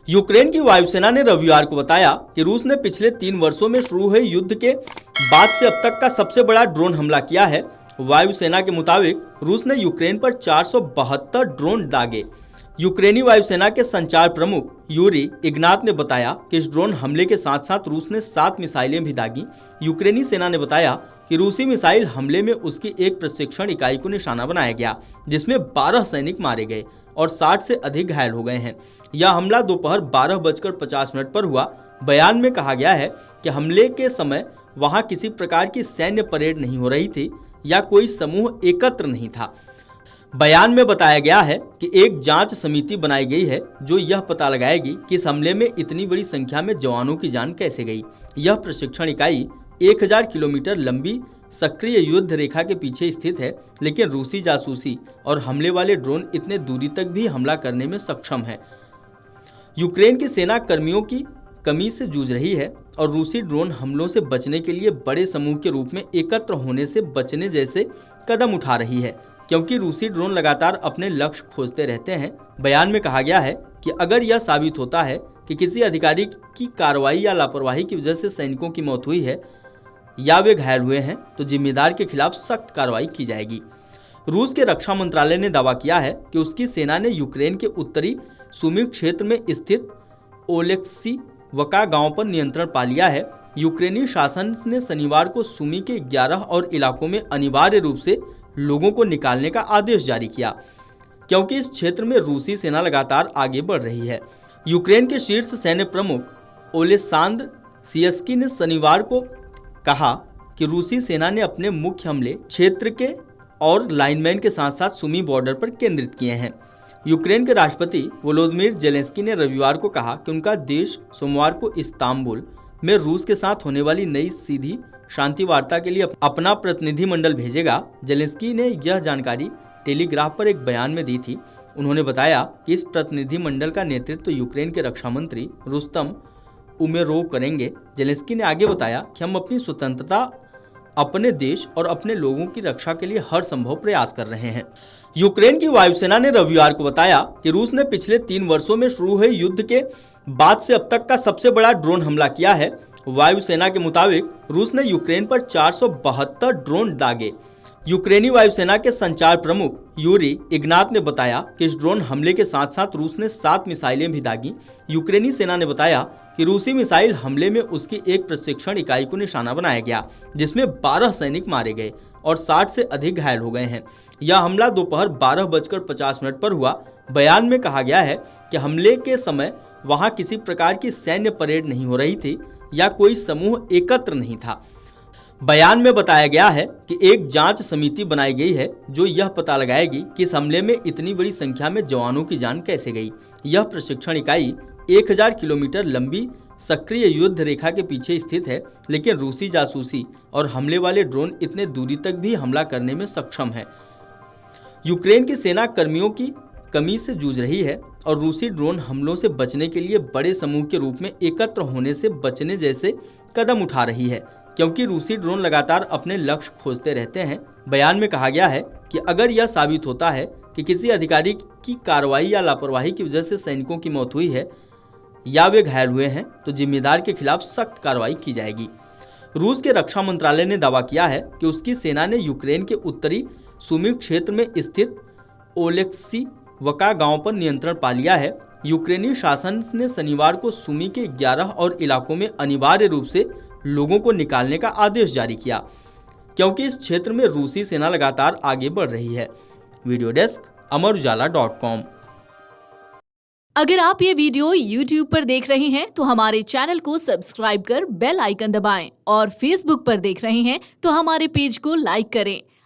Ukraine की वायुसेना ने रविवार को बताया कि रूस ने पिछले 3 वर्षों में शुरू हुए युद्ध के बाद से अब तक का सबसे बड़ा ड्रोन हमला किया है। वायुसेना के मुताबिक रूस ने यूक्रेन पर 472 ड्रोन दागे। यूक्रेनी वायुसेना के संचार प्रमुख यूरी इग्नात ने बताया कि इस ड्रोन हमले के साथ साथ रूस ने 7 मिसाइलें भी दागी। यूक्रेनी सेना ने बताया कि रूसी मिसाइल हमले में उसकी एक प्रशिक्षण इकाई को निशाना बनाया गया, जिसमें 12 सैनिक मारे गए और 60 से अधिक घायल हो गए हैं। यह हमला दोपहर 12:50 पर हुआ। बयान में कहा गया है कि हमले के समय वहां किसी प्रकार की सैन्य परेड नहीं हो रही थी या कोई समूह एकत्र नहीं था। बयान में बताया गया है कि एक जांच समिति बनाई गई है जो यह पता लगाएगी कि इस हमले में इतनी बड़ी संख्या में जवानों की जान कैसे गई। यह प्रशिक्षण इकाई 1000 किलोमीटर लंबी सक्रिय युद्ध रेखा के पीछे स्थित है, लेकिन रूसी जासूसी और हमले वाले ड्रोन इतने दूरी तक भी हमला करने में सक्षम है। यूक्रेन की सेना कर्मियों की कमी से जूझ रही है और रूसी ड्रोन हमलों से बचने के लिए बड़े समूह के रूप में एकत्र होने से बचने जैसे कदम उठा रही है, क्योंकि रूसी ड्रोन लगातार अपने लक्ष्य खोजते रहते हैं। बयान में कहा गया है कि अगर यह साबित होता है कि किसी अधिकारी की कार्रवाई या लापरवाही की वजह से सैनिकों की मौत हुई है या वे घायल हुए हैं, तो जिम्मेदार के खिलाफ सख्त कार्रवाई की जाएगी। रूस के रक्षा मंत्रालय ने दावा किया है कि उसकी सेना ने यूक्रेन के उत्तरी सुमी क्षेत्र में स्थित ओलेक्सीवका गांव पर नियंत्रण पा लिया है। यूक्रेनी शासन ने शनिवार को सुमी के 11 और इलाकों में अनिवार्य रूप से लोगों को निकालने का आदेश जारी किया, क्योंकि इस क्षेत्र में रूसी सेना लगातार आगे बढ़ रही है। यूक्रेन के शीर्ष सैन्य प्रमुख ओलेसांद्र सियस्की ने शनिवार को कहा कि रूसी सेना ने अपने मुख्य हमले क्षेत्र के और लाइनमैन के साथ साथ सुमी बॉर्डर पर केंद्रित किए हैं। यूक्रेन के राष्ट्रपति वोलोदिमीर जेलेंस्की ने रविवार को कहा कि उनका देश सोमवार को इस्तांबुल में रूस के साथ होने वाली नई सीधी शांति वार्ता के लिए अपना प्रतिनिधिमंडल भेजेगा। जेलेंस्की ने यह जानकारी टेलीग्राफ पर एक बयान में दी थी। उन्होंने बताया कि इस प्रतिनिधिमंडल का नेतृत्व यूक्रेन के रक्षा मंत्री रुस्तम उमेरोव करेंगे। जेलेंस्की ने आगे बताया कि हम अपनी स्वतंत्रता, अपने देश और अपने लोगों की रक्षा के लिए हर संभव प्रयास कर रहे हैं। यूक्रेन की वायुसेना ने रविवार को बताया कि रूस ने पिछले 3 वर्षों में शुरू हुए युद्ध के बाद से अब तक का सबसे बड़ा ड्रोन हमला किया है। वायुसेना के मुताबिक रूस ने यूक्रेन पर 472 ड्रोन दागे। यूक्रेनी वायुसेना के संचार प्रमुख यूरी इग्नात ने बताया कि इस ड्रोन हमले के साथ साथ रूस ने 7 मिसाइलें भी दागी। यूक्रेनी सेना ने बताया कि रूसी मिसाइल हमले में उसकी एक प्रशिक्षण इकाई को निशाना बनाया गया, जिसमें 12 सैनिक मारे गए और 60 से अधिक घायल हो गए हैं। यह हमला दोपहर 12:50 पर हुआ। बयान में कहा गया है कि हमले के समय वहां किसी प्रकार की सैन्य परेड नहीं हो रही थी या कोई समूह एकत्र नहीं था। बयान में बताया गया है कि एक जांच समिति बनाई गई है जो यह पता लगाएगी कि इस हमले में इतनी बड़ी संख्या में जवानों की जान कैसे गई। यह प्रशिक्षण इकाई 1000 किलोमीटर लंबी सक्रिय युद्ध रेखा के पीछे स्थित है, लेकिन रूसी जासूसी और हमले वाले ड्रोन इतने दूरी तक भी हमला करने में सक्षम है। यूक्रेन की सेना कर्मियों की कमी से जूझ रही है और रूसी ड्रोन हमलों से बचने के लिए बड़े समूह के रूप में एकत्र होने से बचने जैसे कदम उठा रही है, क्योंकि रूसी ड्रोन लगातार अपने लक्ष्य खोजते रहते हैं। बयान में कहा गया है कि अगर यह साबित होता है कि किसी अधिकारी की कार्रवाई या लापरवाही की वजह से सैनिकों की मौत हुई है या वे घायल हुए हैं, तो जिम्मेदार के खिलाफ सख्त कार्रवाई की जाएगी। रूस के रक्षा मंत्रालय ने दावा किया है कि उसकी सेना ने यूक्रेन के उत्तरी सुमी क्षेत्र में स्थित ओलेक्सीवका गांव पर नियंत्रण पा लिया है। यूक्रेनी शासन ने शनिवार को सुमी के 11 और इलाकों में अनिवार्य रूप से लोगों को निकालने का आदेश जारी किया, क्योंकि इस क्षेत्र में रूसी सेना लगातार आगे बढ़ रही है। Video desk अमरउजाला.com। अगर आप ये वीडियो YouTube पर देख रहे हैं तो हमारे चैनल को सब्सक्राइब कर बेल आइकन दबाएं और Facebook पर देख रहे हैं तो हमारे पेज को लाइक करें।